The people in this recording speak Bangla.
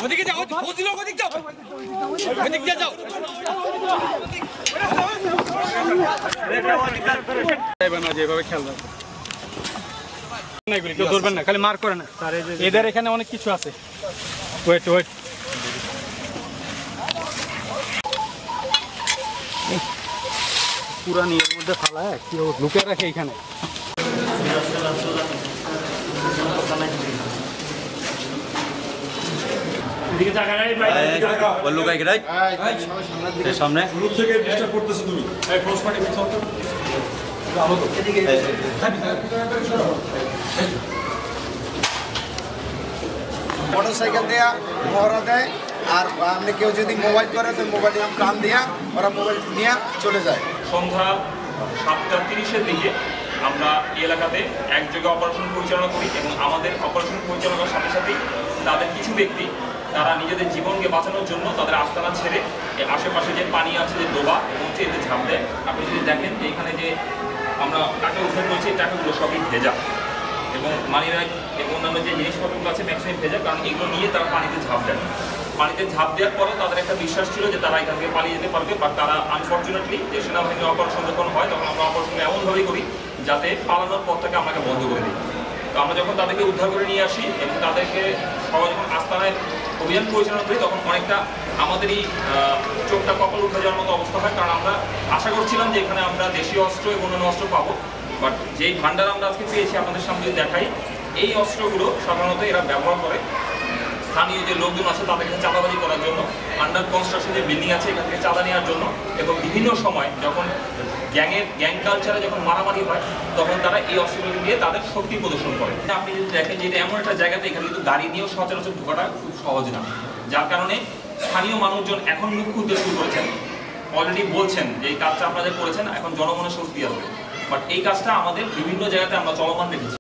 ওদিকে যাও, ওদিকে যাও, ওদিকে যাও, ওদিকে যাও। যেভাবে খেয়াল রাখবেন, কেউ ধরবেন না, খালি মার করে না। এদের এখানে অনেক কিছু আছে। ওয়েট ওয়েট, পুরা নিয়ের মধ্যে ফালায় কেউ লুকে রাখে এখানে। সামনে মোটরসাইকেল দেয়া মহড়া দেয়, আর আপনি কেউ যদি মোবাইল করে তো মোবাইলে প্রাণ দেয়া ওরা মোবাইল নিয়ে চলে যায়। সন্ধ্যা 7:30-এর দিকে আমরা এই এলাকাতে একযোগে অপারেশন পরিচালনা করি এবং আমাদের অপারেশন পরিচালনার সাথে সাথেই তাদের কিছু ব্যক্তি তারা নিজেদের জীবনকে বাঁচানোর জন্য তাদের আস্তানা ছেড়ে আশেপাশে যে পানি আছে, যে ডোবা এবং এতে ঝাঁপ দেয়। আপনি যদি দেখেন যে এখানে যে আমরা টাকা উদ্ধার করছি, এই টাকাগুলো সবই ভেজা এবং মানিব্যাগ এবং অন্যান্য যে জিনিসপত্রগুলো আছে ম্যাক্সিমাম ভেজা, কারণ এগুলো নিয়ে তারা পানিতে ঝাঁপ দেয়। পানিতে ঝাঁপ দেওয়ার পরও তাদের একটা বিশ্বাস ছিল যে তারা এখান থেকে পালিয়ে যেতে পারবে, বা তারা আনফর্চুনেটলি যে সেনাবাহিনী অপারেশন যখন হয় তখন আমরা অপারেশন এমনভাবেই করি যাতে পালানোর পথটাকে আমাকে বন্ধ করে দিই। তো আমরা যখন তাদেরকে উদ্ধার করে নিয়ে আসি এবং তাদেরকে সবাই যখন আস্তানায় অভিযান পরিচালনা করি তখন অনেকটা আমাদেরই চোখটা কপাল উঠে যাওয়ার মতো অবস্থা হয়, কারণ আমরা আশা করছিলাম যে এখানে আমরা দেশীয় অস্ত্র এবং অন্যান্য অস্ত্র পাবো। বাট যেই ভান্ডার আমরা আজকে পেয়েছি আপনাদের সামনে দেখাই, এই অস্ত্রগুলো সাধারণত এরা ব্যবহার করে স্থানীয় যে লোকজন আছে তাদের কাছে চাঁদাবাজি করার জন্য, আন্ডার কনস্ট্রাকশন যে বিল্ডিং আছে এখান থেকে চাঁদা নেওয়ার জন্য, এবং বিভিন্ন সময় যখন গ্যাং কালচারে যখন মারামারি হয় তখন তারা এই অস্ত্রগুলো দিয়ে তাদের শক্তি প্রদর্শন করে। আপনি যদি দেখেন যে এটা এমন একটা জায়গাতে এখানে কিন্তু গাড়ি নিয়েও সচরাচর ঢোকাটা খুব সহজ না, যার কারণে স্থানীয় মানুষজন এখন মুখ খুলতে শুরু করেছেন, অলরেডি বলছেন যে এই কাজটা আপনারা করেছেন এখন জনমনে স্বস্তি আসবে। বাট এই কাজটা আমাদের বিভিন্ন জায়গাতে আমরা চলমান দেখেছি।